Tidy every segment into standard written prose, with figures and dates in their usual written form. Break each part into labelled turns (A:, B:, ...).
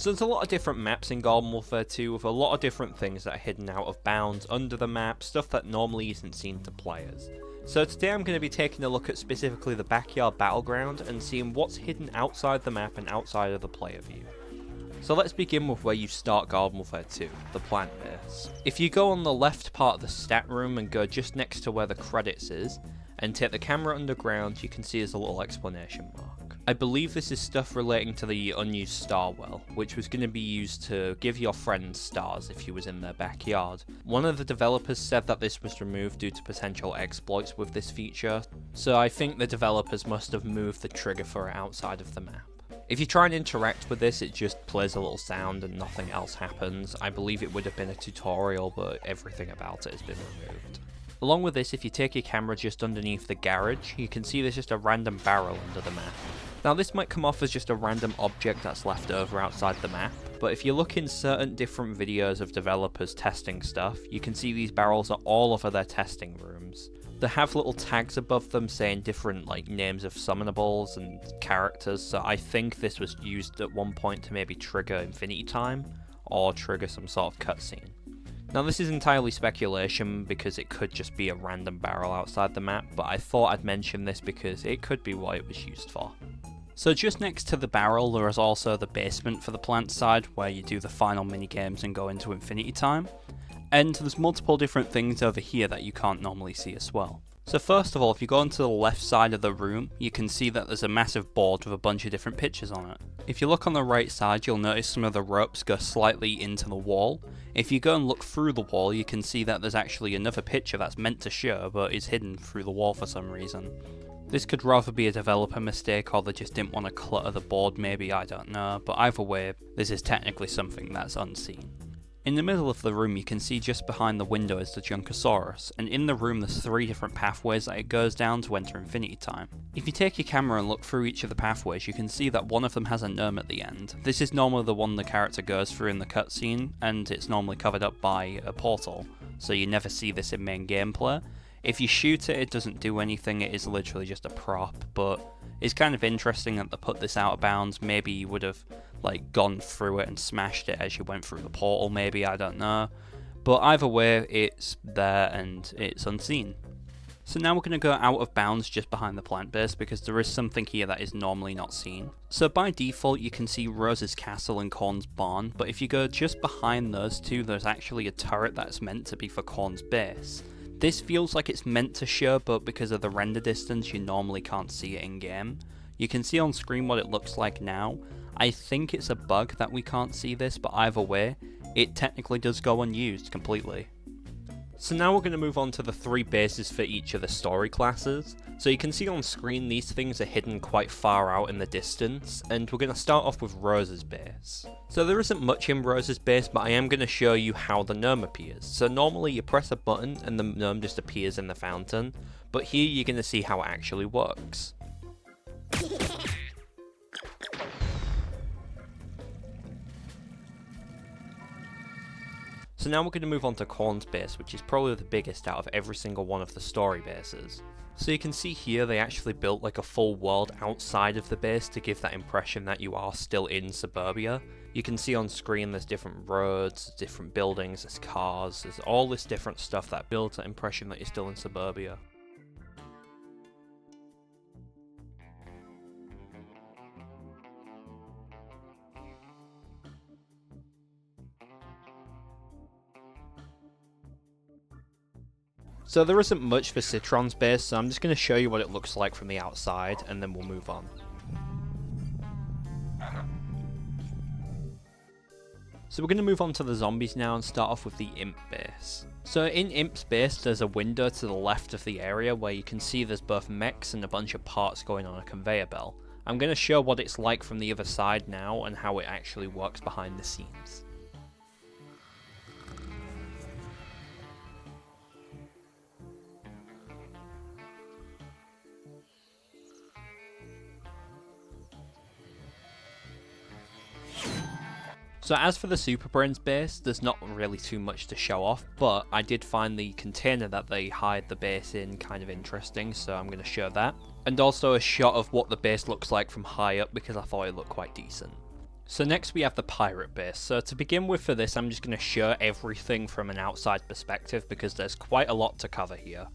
A: So there's a lot of different maps in Garden Warfare 2 with a lot of different things that are hidden out of bounds, under the map, stuff that normally isn't seen to players. So today I'm going to be taking a look at specifically the Backyard Battleground and seeing what's hidden outside the map and outside of the player view. So let's begin with where you start Garden Warfare 2, the plant base. If you go on the left part of the stat room and go just next to where the credits is, and take the camera underground, you can see there's a little exclamation mark. I believe this is stuff relating to the unused star well, which was going to be used to give your friends stars if you was in their backyard. One of the developers said that this was removed due to potential exploits with this feature, so I think the developers must have moved the trigger for it outside of the map. If you try and interact with this, it just plays a little sound and nothing else happens. I believe it would have been a tutorial, but everything about it has been removed. Along with this, if you take your camera just underneath the garage, you can see there's just a random barrel under the map. Now this might come off as just a random object that's left over outside the map, but if you look in certain different videos of developers testing stuff, you can see these barrels are all over their testing rooms. They have little tags above them saying different names of summonables and characters, so I think this was used at one point to maybe trigger infinity time, or trigger some sort of cutscene. Now this is entirely speculation because it could just be a random barrel outside the map, but I thought I'd mention this because it could be what it was used for. So just next to the barrel there is also the basement for the plant side where you do the final minigames and go into infinity time. And there's multiple different things over here that you can't normally see as well. So first of all, if you go onto the left side of the room, you can see that there's a massive board with a bunch of different pictures on it. If you look on the right side, you'll notice some of the ropes go slightly into the wall. If you go and look through the wall, you can see that there's actually another picture that's meant to show, but is hidden through the wall for some reason. This could rather be a developer mistake, or they just didn't want to clutter the board maybe, I don't know, but either way, this is technically something that's unseen. In the middle of the room you can see just behind the window is the Junkosaurus, and in the room there's 3 different pathways that it goes down to enter infinity time. If you take your camera and look through each of the pathways you can see that one of them has a gnome at the end. This is normally the one the character goes through in the cutscene, and it's normally covered up by a portal, so you never see this in main gameplay. If you shoot it, it doesn't do anything, it is literally just a prop, but it's kind of interesting that they put this out of bounds. Maybe you would have gone through it and smashed it as you went through the portal, maybe, I don't know. But either way, it's there and it's unseen. So now we're going to go out of bounds just behind the plant base because there is something here that is normally not seen. So by default you can see Rose's castle and Korn's barn, but if you go just behind those two there's actually a turret that's meant to be for Korn's base. This feels like it's meant to show, but because of the render distance you normally can't see it in game. You can see on screen what it looks like now. I think it's a bug that we can't see this, but either way, it technically does go unused completely. So now we're going to move on to the 3 bases for each of the story classes. So you can see on screen these things are hidden quite far out in the distance, and we're going to start off with Rose's base. So there isn't much in Rose's base, but I am going to show you how the gnome appears. So normally you press a button and the gnome just appears in the fountain, but here you're going to see how it actually works. So now we're going to move on to Korn's base, which is probably the biggest out of every single one of the story bases. So you can see here they actually built a full world outside of the base to give that impression that you are still in suburbia. You can see on screen there's different roads, different buildings, there's cars, there's all this different stuff that builds that impression that you're still in suburbia. So there isn't much for Citron's base, so I'm just going to show you what it looks like from the outside, and then we'll move on. So we're going to move on to the zombies now and start off with the Imp base. So in Imp's base there's a window to the left of the area where you can see there's both mechs and a bunch of parts going on a conveyor belt. I'm going to show what it's like from the other side now and how it actually works behind the scenes. So as for the Super Brains base, there's not really too much to show off, but I did find the container that they hide the base in kind of interesting, so I'm going to show that. And also a shot of what the base looks like from high up because I thought it looked quite decent. So next we have the pirate base. So to begin with for this, I'm just going to show everything from an outside perspective because there's quite a lot to cover here.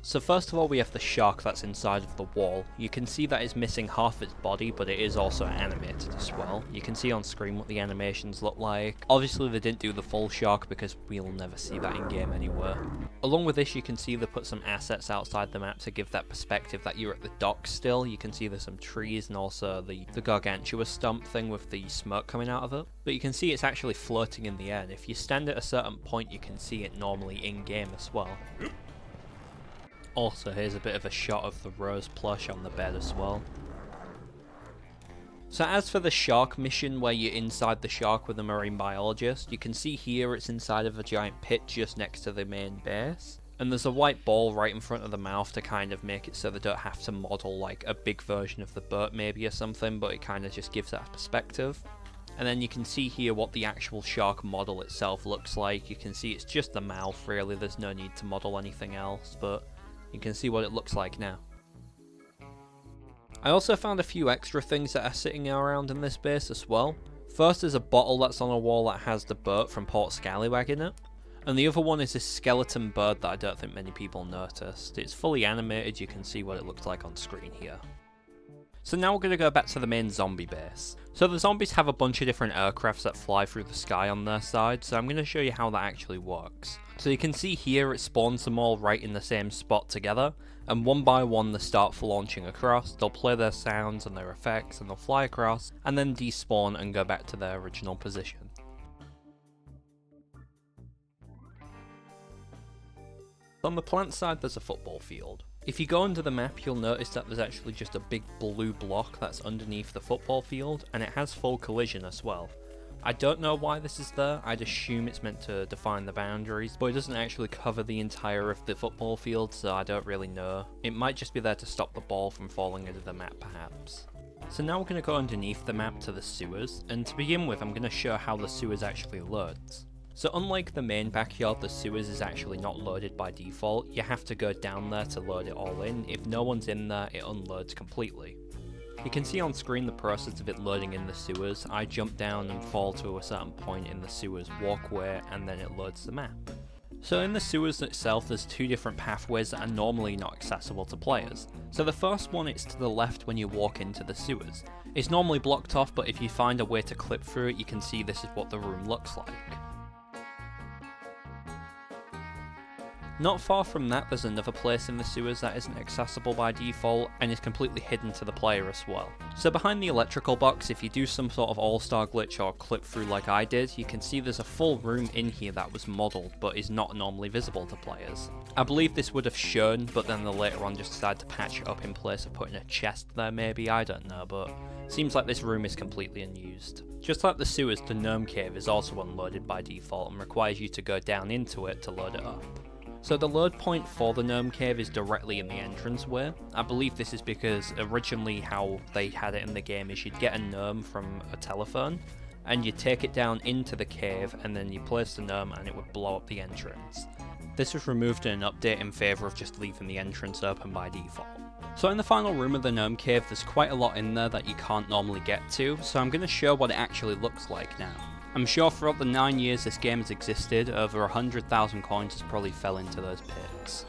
A: So first of all, we have the shark that's inside of the wall. You can see that it's missing half its body, but it is also animated as well. You can see on screen what the animations look like. Obviously they didn't do the full shark because we'll never see that in game anywhere. Along with this, you can see they put some assets outside the map to give that perspective that you're at the dock still. You can see there's some trees and also the gargantua stump thing with the smoke coming out of it. But you can see it's actually floating in the air. If you stand at a certain point, you can see it normally in game as well. Also, here's a bit of a shot of the rose plush on the bed as well. So as for the shark mission where you're inside the shark with a marine biologist, you can see here it's inside of a giant pit just next to the main base. And there's a white ball right in front of the mouth to kind of make it so they don't have to model like a big version of the boat maybe or something, but it kind of just gives that perspective. And then you can see here what the actual shark model itself looks like. You can see it's just the mouth really, there's no need to model anything else, but you can see what it looks like now. I also found a few extra things that are sitting around in this base as well. First is a bottle that's on a wall that has the boat from Port Scallywag in it. And the other one is this skeleton bird that I don't think many people noticed. It's fully animated, you can see what it looks like on screen here. So now we're going to go back to the main zombie base. So the zombies have a bunch of different aircrafts that fly through the sky on their side, so I'm going to show you how that actually works. So you can see here it spawns them all right in the same spot together, and one by one they start launching across, they'll play their sounds and their effects and they'll fly across, and then despawn and go back to their original position. On the plant side there's a football field. If you go under the map, you'll notice that there's actually just a big blue block that's underneath the football field, and it has full collision as well. I don't know why this is there, I'd assume it's meant to define the boundaries, but it doesn't actually cover the entire of the football field, so I don't really know. It might just be there to stop the ball from falling into the map perhaps. So now we're going to go underneath the map to the sewers, and to begin with I'm going to show how the sewers actually loads. So unlike the main backyard, the sewers is actually not loaded by default. You have to go down there to load it all in. If no one's in there, it unloads completely. You can see on screen the process of it loading in the sewers. I jump down and fall to a certain point in the sewers walkway, and then it loads the map. So in the sewers itself, there's two different pathways that are normally not accessible to players. So the first one is to the left when you walk into the sewers. It's normally blocked off, but if you find a way to clip through it, you can see this is what the room looks like. Not far from that, there's another place in the sewers that isn't accessible by default and is completely hidden to the player as well. So behind the electrical box, if you do some sort of all-star glitch or clip through like I did, you can see there's a full room in here that was modelled but is not normally visible to players. I believe this would have shown, but then they later on just decided to patch it up in place of putting a chest there maybe, I don't know, but seems like this room is completely unused. Just like the sewers, the gnome cave is also unloaded by default and requires you to go down into it to load it up. So the load point for the gnome cave is directly in the entranceway. I believe this is because originally how they had it in the game is you'd get a gnome from a telephone and you take it down into the cave and then you place the gnome and it would blow up the entrance. This was removed in an update in favour of just leaving the entrance open by default. So in the final room of the gnome cave there's quite a lot in there that you can't normally get to, so I'm going to show what it actually looks like now. I'm sure throughout the 9 years this game has existed, over 100,000 coins has probably fell into those pits.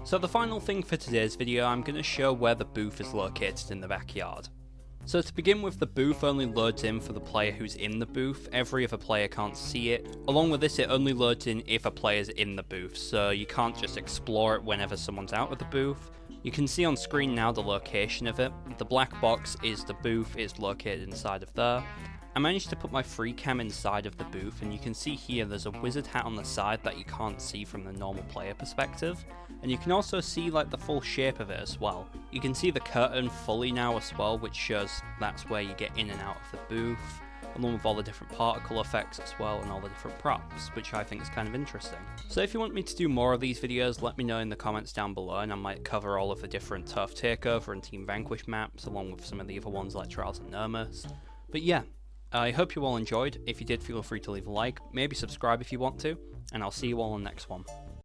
A: So the final thing for today's video, I'm going to show where the booth is located in the backyard. So to begin with, the booth only loads in for the player who's in the booth. Every other player can't see it. Along with this, it only loads in if a player's in the booth, so you can't just explore it whenever someone's out of the booth. You can see on screen now the location of it. The black box is the booth, it's located inside of there. I managed to put my free cam inside of the booth, and you can see here there's a wizard hat on the side that you can't see from the normal player perspective. And you can also see like the full shape of it as well. You can see the curtain fully now as well, which shows that's where you get in and out of the booth, along with all the different particle effects as well and all the different props, which I think is kind of interesting. So if you want me to do more of these videos, let me know in the comments down below, and I might cover all of the different Turf Takeover and Team Vanquish maps, along with some of the other ones like Trials and Nermus. But yeah,
B: I hope you all enjoyed. If you did, feel free to leave a like, maybe subscribe if you want to, and I'll see you all on the next one.